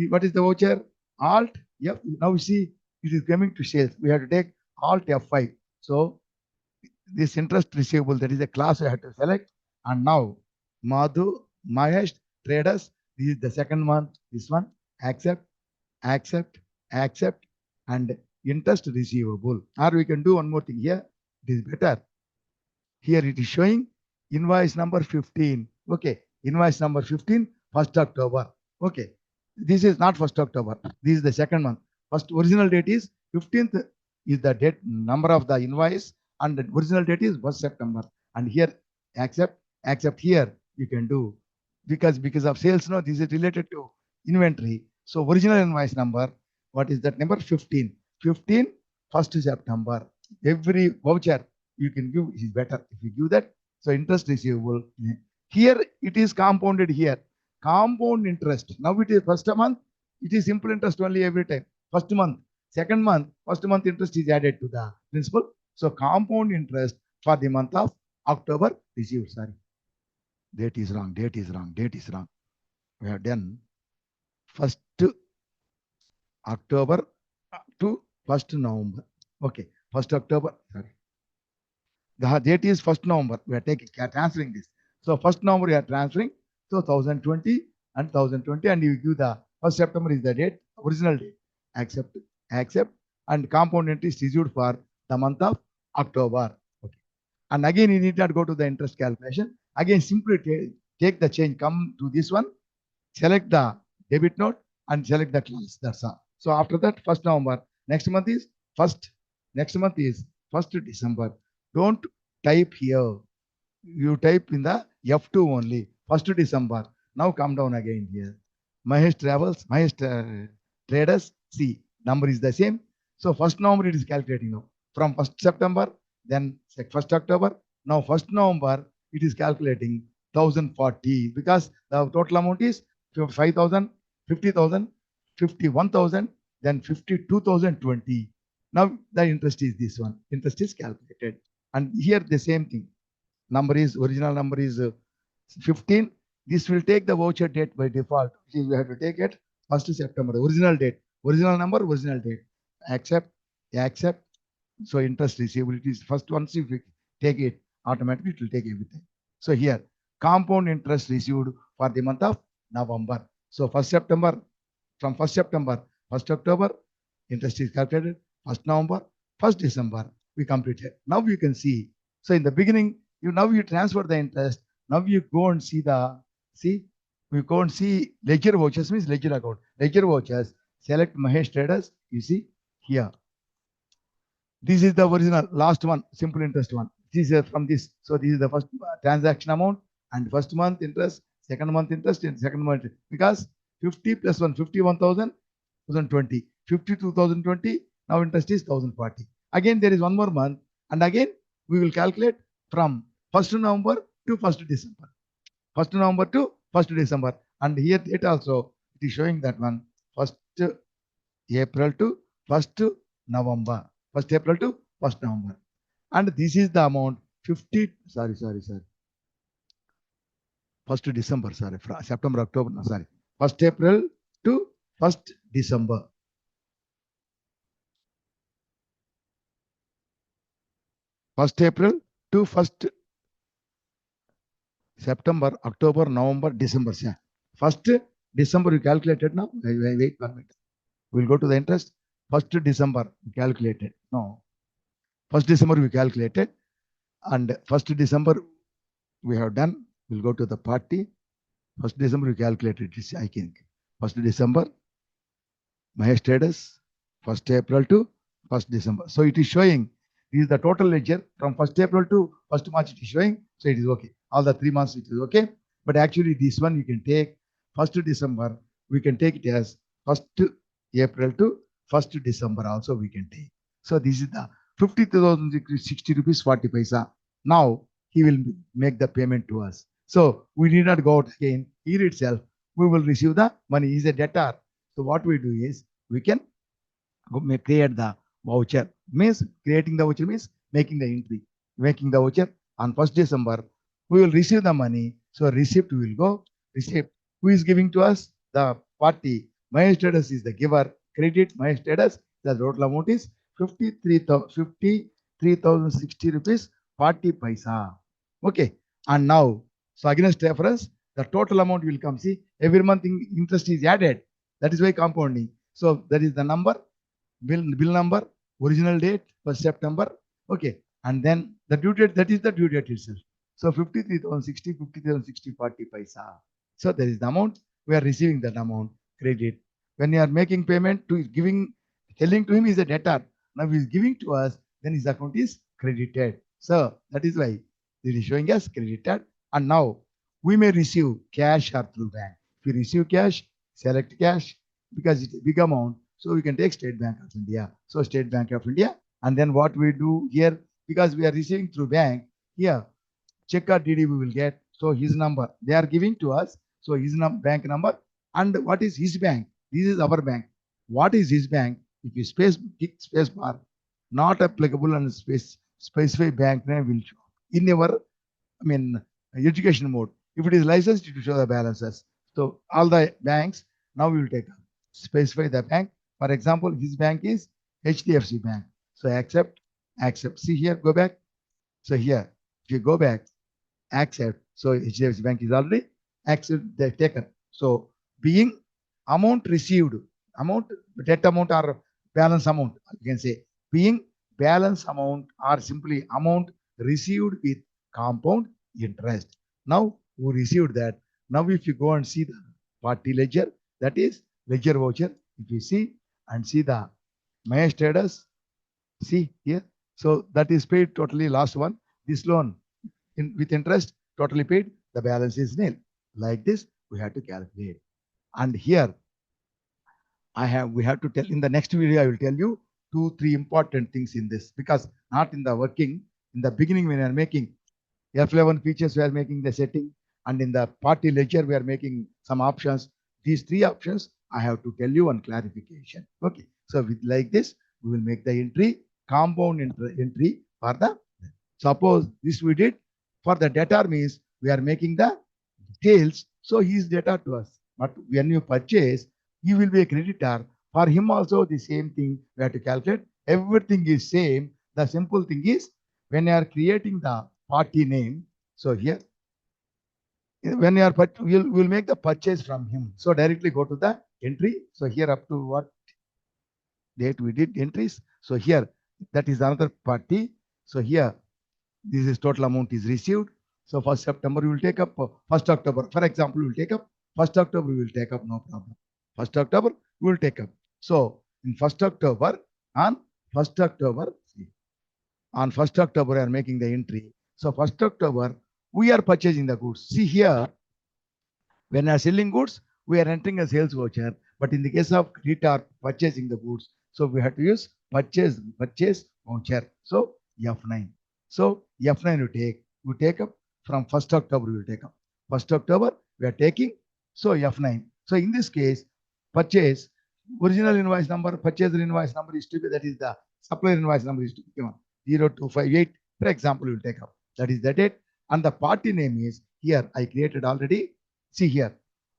what is the voucher? Alt F. Now you see it is coming to sales. We have to take Alt F5. So this interest receivable, that is a class I have to select. And now Madhu, Mahesh, traders, this is the second one. This one, accept, accept, accept, and interest receivable. Or we can do one more thing here. It is better. Here it is showing invoice number 15. Okay, invoice number 15, 1st October. Okay, this is not 1st October. This is the second month. First original date is 15th is the date number of the invoice, and the original date is 1st September. And here accept, accept, here you can do because of sales. No, this is related to inventory. So original invoice number, what is that number? 15. 15, 1st September. Every voucher you can give is better if you give that. So interest receivable. Here it is compounded here. Compound interest. Now it is first month. It is simple interest only every time. First month, second month, first month interest is added to the principal. So compound interest for the month of October received. Sorry, date is wrong. Date is wrong. Date is wrong. We have done 1st October to 1st November. Okay, 1st October. Sorry. The date is 1st November. We are transferring this. So 1st November we are transferring. So 1020 and 1020, and you give the 1st September is the date, original date. Accept, accept, and compound interest issued for the month of October. Okay. And again, you need not go to the interest calculation. Again, simply take the change, come to this one, select the debit note, and select the class. That's all. So after that, 1st November. Next month is 1st. Next month is 1st December. Don't type here. You type in the F2 only. 1st December. Now come down again here. Mahesh Travels, Mahesh Traders. See, number is the same. So 1st November it is calculating now. From 1st September, then 1st October. Now 1st November it is calculating 1040 because the total amount is 5,000, 50,000, 51,000, then 52,020. Now the interest is this one. Interest is calculated. And here the same thing. Number is, original number is 15. This will take the voucher date by default. We have to take it 1st September, the original date. Original number, original date. Accept, accept. So interest receivable, it is first once if we take it, automatically it will take everything. So here, compound interest received for the month of November. So 1st September, from 1st September, 1st October, interest is calculated. 1st November, 1st December, we completed. Now you can see. So in the beginning, you transfer the interest. Now you go and see we go and see ledger vouchers, means ledger account. Ledger vouchers, select Mahesh Traders. You see here. This is the original last one, simple interest one. This is from this. So this is the first transaction amount and first month interest, second month interest, and second month, because 50 plus 1, 51,000, 2020, 52,020. Now interest is 1,040. Again, there is one more month, and again we will calculate from 1st November to 1st December. 1st November to 1st December. And here it also, it is showing that one, 1st April to 1st November. 1st April to 1st November. And this is the amount 50, sorry. 1st December, sorry, September, October, no, sorry. 1st April to 1st December. First April to 1st September, October, November, December. 1st December we calculated now. Wait 1 minute. We'll go to the interest. 1st December we calculated. No. 1st December we calculated. And 1st December we have done. We'll go to the party. 1st December we calculated. I think. 1st December, Mahesh Traders, 1st April to 1st December. So it is showing. This is the total ledger from 1st April to 1st March. It is showing. So it is okay. All the 3 months it is okay. But actually this one you can take 1st December. We can take it as 1st April to 1st December also we can take. So this is the 50,060 rupees 40 paisa. Now he will make the payment to us. So we need not go out again. Here itself we will receive the money. He is a debtor. So what we do is we can create the voucher. Means creating the voucher means making the entry. Making the voucher on 1st December we will receive the money. So receipt will go, receipt. Who is giving to us? The party. My status is the giver. Credit my status. The total amount is 53,060 rupees 40 paisa. Okay. And now, so against reference, the total amount will come. See, every month interest is added. That is why compounding. So that is the number, bill number, original date, 1st September. Okay. And then the due date, that is the due date itself. So 53,060, 50,060, 40 paisa. So there is the amount. We are receiving that amount, credit. When you are making payment to giving, telling to him is a debtor. Now he is giving to us, then his account is credited. So that is why it is showing us credited. And now we may receive cash or through bank. If you receive cash, select cash because it's a big amount. So we can take State Bank of India. So State Bank of India. And then what we do here, because we are receiving through bank, here check or DD we will get. So his number, they are giving to us. So his bank number. And what is his bank? This is our bank. What is his bank? If you space bar, not applicable and specify bank name will show. In our, education mode. If it is licensed, it will show the balances. So all the banks, now we will take specify the bank. For example, his bank is HDFC Bank. So accept. See here, go back. So here, if you go back, accept. So HDFC Bank is already taken. So being amount received, debt amount or balance amount, you can say being balance amount or simply amount received with compound interest. Now we received that. Now if you go and see the party ledger, that is ledger voucher. If you see and see the my status, see here. So that is paid totally last one. This loan with interest totally paid. The balance is nil. Like this, we have to calculate. And here we have to tell in the next video, I will tell you 2-3 important things in this, because not in the working, in the beginning when we are making F11 features, we are making the setting, and in the party ledger, we are making some options. These 3 options, I have to tell you one clarification. Okay. So with like this, we will make the entry, compound entry for the, suppose this we did for the debtor means we are making the details. So he is debtor to us. But when you purchase, he will be a creditor. For him also the same thing we have to calculate. Everything is same. The simple thing is when you are creating the party name. So here, when you are we'll make the purchase from him. So directly go to the entry. So here up to what date we did entries. So here that is another party. So here this is total amount is received. So 1st September we will take up 1st October. For example, we will take up 1st October we will take up, no problem. 1st October we will take up. So in 1st October, on 1st October, on 1st October we are making the entry. So 1st October we are purchasing the goods. See here, when we are selling goods, we are entering a sales voucher. But in the case of creditor purchasing the goods, so we have to use purchase voucher. So F9. So F9 we take up from 1st October we will take up. 1st October we are taking, so F9. So in this case, purchase, original invoice number, purchase invoice number is to be, that is the supplier invoice number is to be given 0258. For example, we will take up. That is the date. And the party name is here. I created already. See here,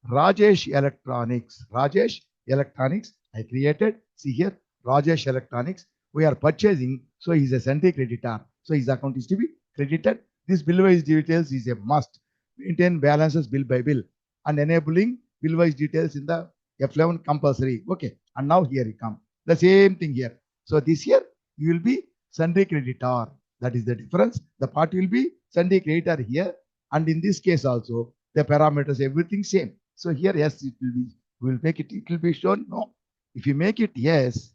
Rajesh Electronics. Rajesh Electronics. I created. See here, Rajesh Electronics. We are purchasing. So he is a sundry creditor. So his account is to be credited. This bill-wise details is a must. Maintain balances bill by bill and enabling bill-wise details in the F11 compulsory. Okay. And now here it comes. The same thing here. So this year you will be sundry creditor. That is the difference. The party will be sundry creditor here. And in this case also, the parameters, everything same. So here, yes, it will be, we will make it, it will be shown no. If you make it yes,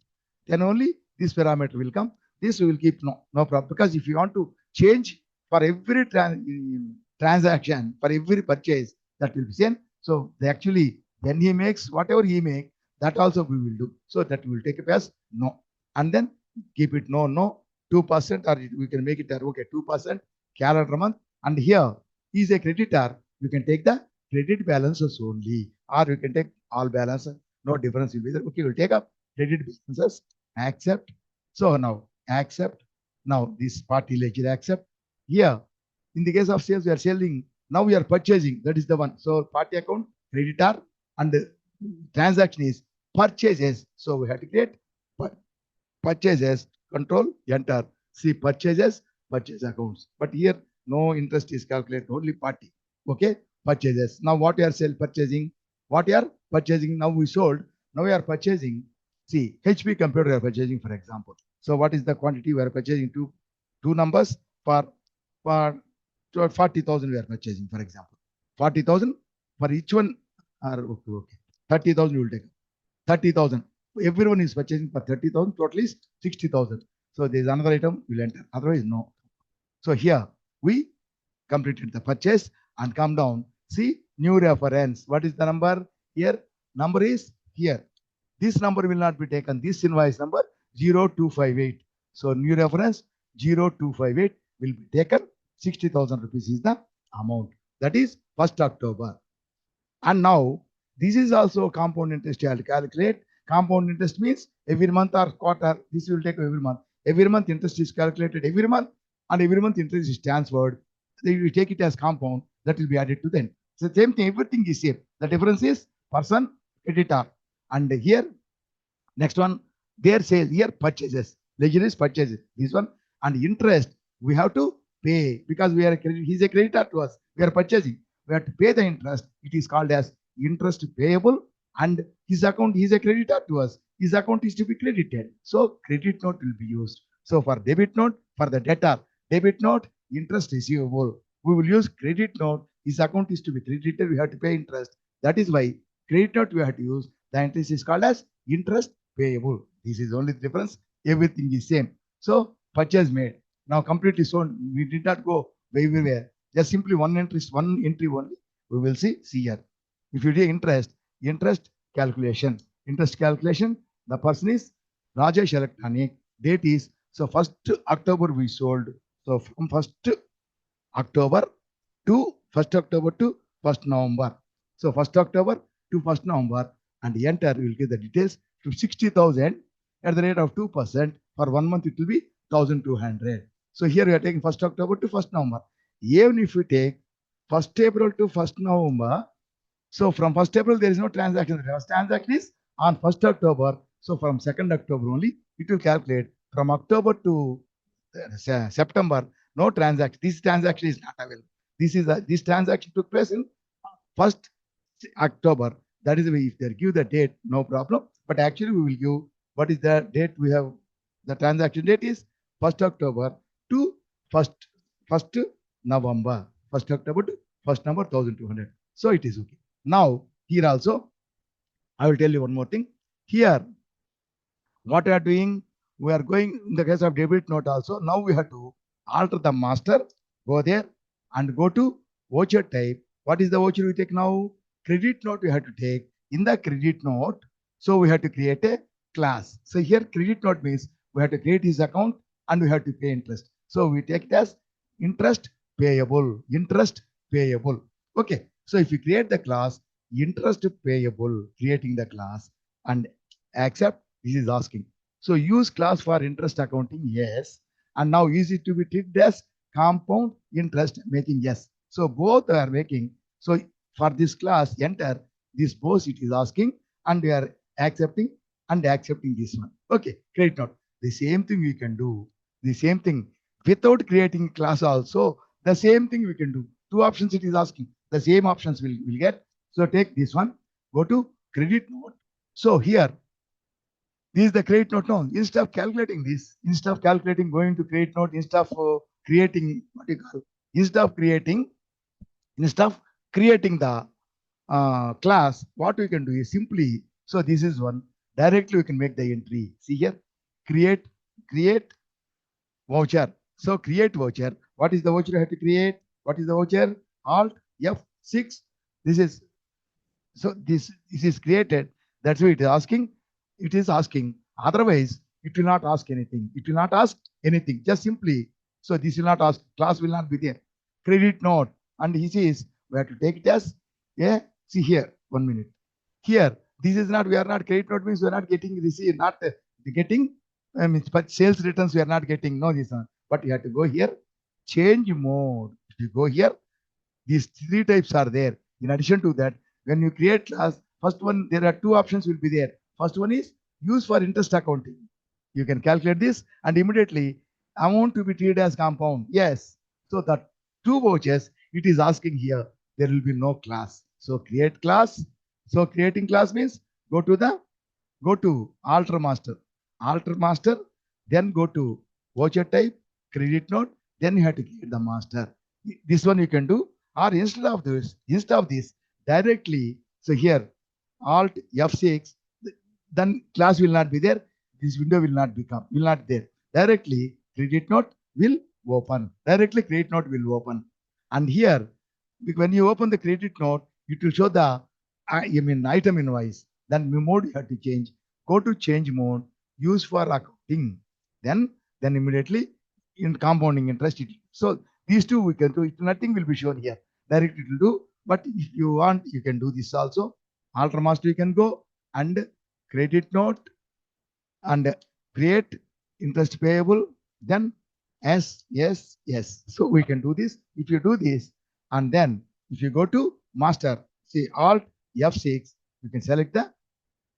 then only this parameter will come. This we will keep no problem. Because if you want to change for every transaction, for every purchase, that will be same. So they actually, when he makes whatever he make, that also we will do. So that we will take it as no. And then keep it no, 2%, or we can make it okay, 2% calendar month. And here he is a creditor. You can take the credit balances only, or you can take all balances. No difference will be there. Okay, we'll take up credit balances, accept. So now accept. Now this party ledger accept. Here in the case of sales, we are selling. Now we are purchasing. That is the one. So party account, creditor, and transaction is purchases. So we have to create purchases, control, enter. See purchases, purchase accounts. But here no interest is calculated, only party. Okay, purchases. Now what we are purchasing? What we are purchasing? Now we sold. Now we are purchasing. See, HP computer we are purchasing, for example. So what is the quantity we are purchasing? Two numbers for 40,000 we are purchasing, for example. 40,000 for each one are okay. 30,000 you will take. 30,000. Everyone is purchasing for 30,000. Total is 60,000. So there is another item will enter. Otherwise, no. So here we completed the purchase and come down. See new reference. What is the number here? Number is here. This number will not be taken. This invoice number 0258. So new reference 0258 will be taken. 60,000 rupees is the amount. That is 1st October. And now this is also compound interest you have to calculate. Compound interest means every month or quarter. This will take every month. Every month interest is calculated every month, and every month interest is transferred. They will take it as compound. That will be added to them. So same thing. Everything is same. The difference is person, creditor, and here next one their sales. Here purchases. Ledger is purchases. This one and interest we have to pay because we are he's a creditor to us. We are purchasing. We have to pay the interest. It is called as interest payable, and his account is a creditor to us. His account is to be credited. So credit note will be used. So for debit note, for the debtor, debit note, interest receivable. We will use credit note. His account is to be credited. We have to pay interest. That is why credit note we have to use. The interest is called as interest payable. This is only the difference. Everything is same. So purchase made. Now completely sold. We did not go everywhere. Just simply one entry only. We will see here. If you do interest calculation, the person is Rajesh Electronic. Date is so 1st October we sold. So from 1st October to 1st November. So 1st October to 1st November and enter. We will give the details to 60,000 at the rate of 2%. For 1 month it will be 1,200. So here we are taking 1st October to 1st November. Even if we take 1st April to 1st November, so from 1st April there is no transaction. The first transaction is on 1st October. So from 2nd October only it will calculate. From October to September, no transaction. This transaction is not available. This transaction took place in 1st October. That is why if they give the date, no problem. But actually we will give what is the date we have. The transaction date is 1st October to 1st November. 1st October to 1st November 1,200. So it is okay. Now here also I will tell you one more thing. Here what we are doing, we are going in the case of debit note also. Now we have to alter the master, go there and go to voucher type. What is the voucher we take now? Credit note we have to take. In the credit note, so we have to create a class. So here credit note means we have to create his account and we have to pay interest. So we take it as interest payable. Okay. So if you create the class interest payable, creating the class and accept, this is asking. So use class for interest accounting, yes. And now is it to be treated as compound interest, making yes. So both are making. So for this class, enter this both it is asking and we are accepting this one. Okay, credit note. The same thing we can do. The same thing without creating class also. The same thing we can do. Two options it is asking. The same options will get. So take this one. Go to credit note. So here, this is the credit note now. Instead of calculating this, going to credit note, instead of creating the class, what we can do is simply, so this is one, directly we can make the entry. See here, create voucher. So create voucher. What is the voucher you have to create? What is the voucher? Alt F6. This is, so this is created. That's why it is asking. Otherwise, it will not ask anything. Just simply. So this will not ask. Class will not be there. Credit note. And he says we have to take it as, yeah. See here, 1 minute. Here, this is not, we are not, credit note means we are not getting receipt, not getting, but sales returns we are not getting. No, this one. But you have to go here, change mode. If you go here, these three types are there. In addition to that, when you create class, first one, there are two options will be there. First one is use for interest accounting. You can calculate this and immediately amount to be treated as compound. Yes. So that two vouchers, it is asking here, there will be no class. So create class. So creating class means go to alter master, then go to voucher type, credit note, then you have to create the master. This one you can do, or instead of this, directly, so here, Alt F6, then class will not be there, this window will not there. Directly, credit note will open. Directly, credit note will open. And here, when you open the credit note, it will show the item invoice. Then mode you have to change. Go to change mode, use for accounting. Then immediately in compounding interest. So these two we can do. Nothing will be shown here. Directly it will do. But if you want, you can do this also. Alter master you can go and credit note and create interest payable. Then yes. So we can do this. If you do this, and then if you go to master, see Alt F6, you can select the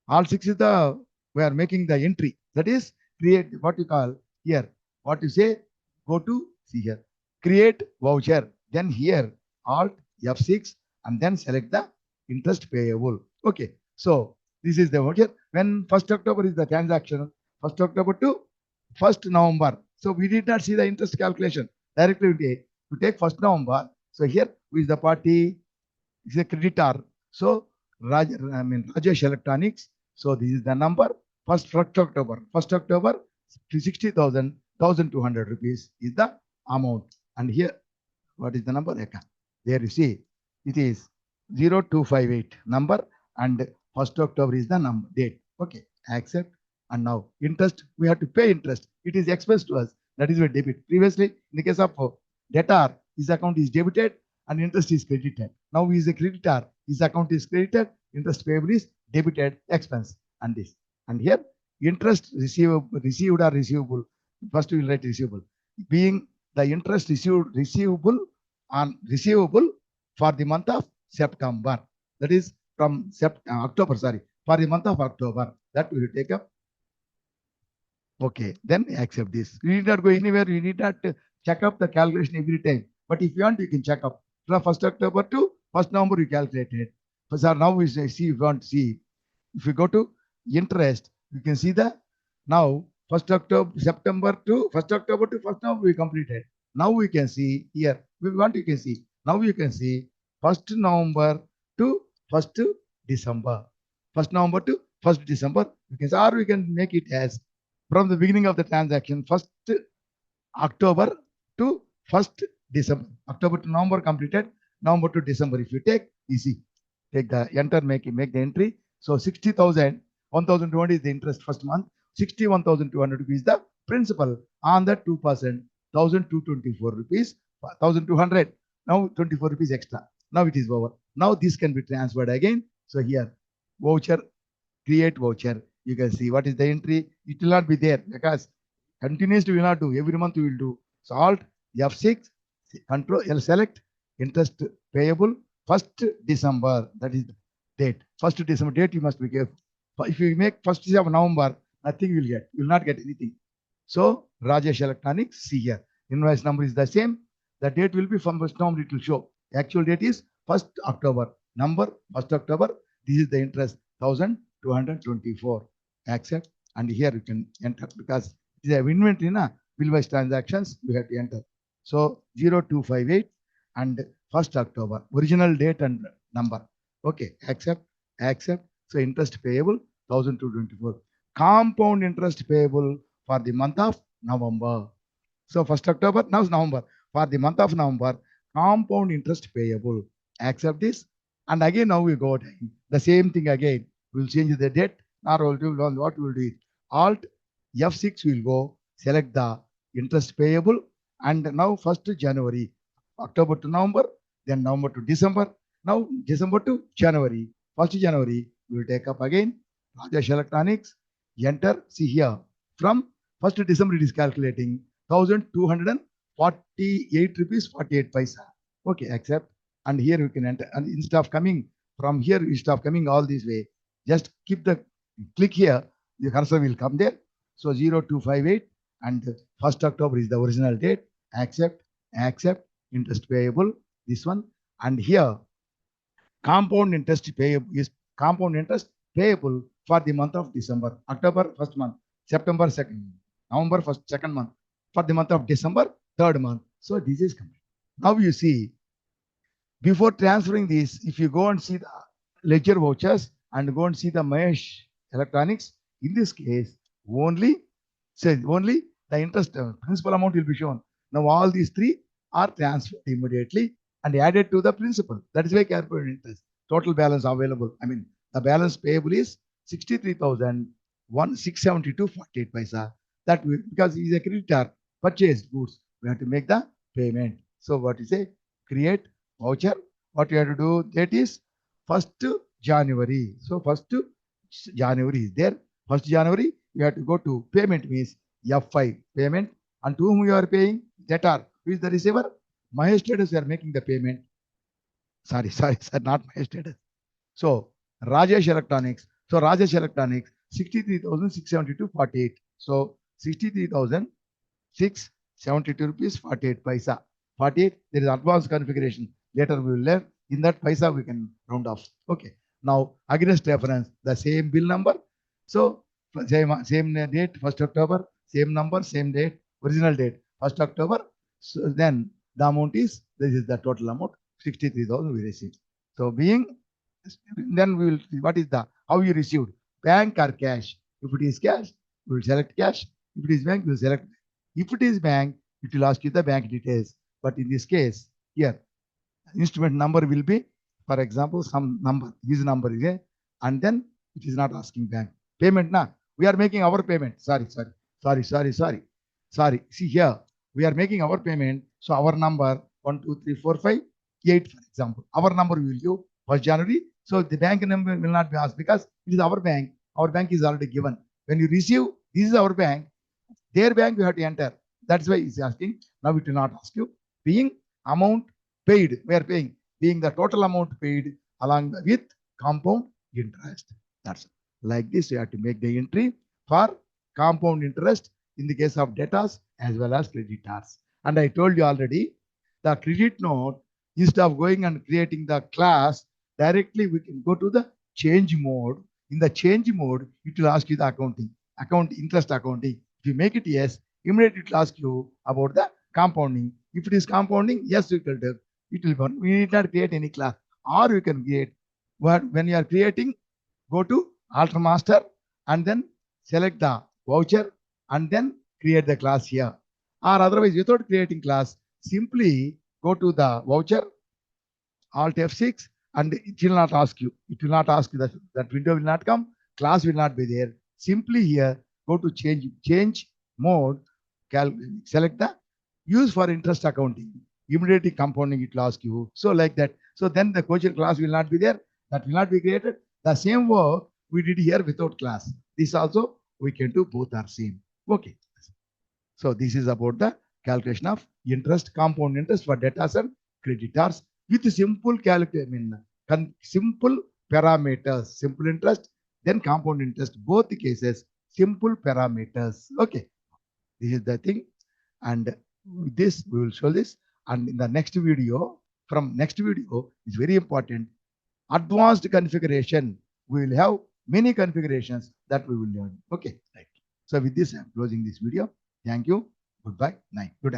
Alt 6 is the we are making the entry. That is create what you call here. What you say, go to see here. Create voucher. Then here Alt F6 and then select the interest payable. Okay. So this is the voucher. When 1st October is the transaction, 1st October to 1st November. So we did not see the interest calculation. Directly we take 1st November. So here who is the party? Is a creditor. So Rajesh Electronics. So this is the number. 1st October. 1st October 60,000, 1,200 rupees is the amount. And here, what is the number? There you see, it is 0258 number and 1st October is the number date. Okay, accept. And now interest, we have to pay interest. It is expense to us. That is a debit. Previously, in the case of debtor, his account is debited and interest is credited. Now he is a creditor. His account is credited. Interest payable is debited expense. And this. And here, interest received or receivable. First we will write receivable. Being the interest receivable for the month of September. That is from October, sorry. For the month of October. That we will take up. Okay, then accept this. You need not go anywhere. You need not check up the calculation every time. But if you want, you can check up. From 1st October to 1st November, you calculate it. So now we see, if you want to see, if you go to interest, you can see the now 1st October, September to 1st October to 1st November, we completed. Now we can see here, we want you can see. Now you can see 1st November to 1st December. 1st November to 1st December, you can say, or we can make it as from the beginning of the transaction, 1st October to 1st December. October to November completed, November to December. If you take easy, take the enter, make the entry. So 60,000, 1,200 is the interest first month, 61,200 rupees the principal on the 2%, 1,224 rupees, 1,200. Now 24 rupees extra. Now it is over. Now this can be transferred again. So here, voucher, create voucher. You can see what is the entry. It will not be there because continuously we will not do. Every month we will do. So Alt F6, Control L, select interest payable 1st December. That is the date. 1st December date you must be careful. If you make 1st of November, nothing you will get. You will not get anything. So Rajesh Electronics, see here. Invoice number is the same. The date will be from 1st November, it will show. Actual date is 1st October. Number 1st October. This is the interest 1,224. Accept. And here you can enter because it is a inventory, bill wise transactions, you have to enter. So 0258 and 1st October. Original date and number. Okay. Accept. So interest payable 1,224. Compound interest payable for the month of November. So 1st October, now is November. For the month of November, compound interest payable. Accept this. And again, now we go down. The same thing again. We'll change the date. Or what we'll do it. Alt F6 will go, select the interest payable. And now 1st January, October to November, then November to December. Now December to January. 1st January, we will take up again. Rajesh Electronics, enter, see here. From 1st December, it is calculating 1,204 48 rupees 48 paisa. Okay, accept. And here we can enter. And instead of coming from here, instead of coming all this way, just keep the click here. The cursor will come there. So 0258 and 1st October is the original date. Accept, accept, interest payable, this one. And here compound interest payable is compound interest payable for the month of December, October first month, September second, November first second month, for the month of December third month. So this is complete. Now you see, before transferring this, if you go and see the ledger vouchers and go and see the Mahesh electronics, in this case, only the interest principal amount will be shown. Now all these three are transferred immediately and added to the principal. That is why calculated interest. Total balance available. I mean, the balance payable is 63,672.48 paisa. That will, because he is a creditor, purchased goods, we have to make the payment. So what is a create voucher? What you have to do? That is 1st January. So 1st January is there. 1st January, you have to go to payment means F5 payment. And to whom you are paying? Debtor. Who is the receiver? Mahesh Traders, you are making the payment. Sorry, not Mahesh Traders. So Rajesh Electronics. So Rajesh Electronics, 63,672.48. So 63,672 rupees 48 paisa. 48, there is advanced configuration. Later we will learn. In that paisa we can round off. Okay. Now against reference, the same bill number. So same date, 1st October, same number, same date, original date, 1st October. So then the amount is, this is the total amount, 63,000 we received. So being, then we will see what is the, how you received, bank or cash. If it is cash, we will select cash. If it is bank, we will select. If it is bank, it will ask you the bank details. But in this case, here, instrument number will be, for example, some number, his number is a, and then it is not asking bank. Payment na, we are making our payment. Sorry. See here, we are making our payment. So our number 1, 2, 3, 4, 5, 8, for example. Our number will give 1st January. So the bank number will not be asked because it is our bank. Our bank is already given. When you receive, this is our bank. Their bank you have to enter. That's why it's asking. Now it will not ask you. Being amount paid, we are paying. Being the total amount paid along with compound interest. That's it. Like this, you have to make the entry for compound interest in the case of debtors as well as creditors. And I told you already, the credit note, instead of going and creating the class, directly we can go to the change mode. In the change mode, it will ask you the interest accounting. If you make it yes, immediately it will ask you about the compounding. If it is compounding, yes, you can do. It will burn. We need not create any class. Or you can create, when you are creating, go to Alter Master and then select the voucher and then create the class here. Or otherwise, without creating class, simply go to the voucher, Alt F6, and it will not ask you. It will not ask you that window will not come. Class will not be there. Simply here, go to change mode, select the use for interest accounting. Immediately compounding it will ask you. So like that. So then the quotient class will not be there. That will not be created. The same work we did here without class. This also we can do, both are same. Okay. So this is about the calculation of interest, compound interest for debtors and creditors with simple calculation, simple parameters, simple interest, then compound interest, both the cases, simple parameters. Okay. This is the thing. And with this, we will show this. And in the next video, is very important. Advanced configuration. We will have many configurations that we will learn. Okay. Right. So with this, I'm closing this video. Thank you. Goodbye. Night. Good night.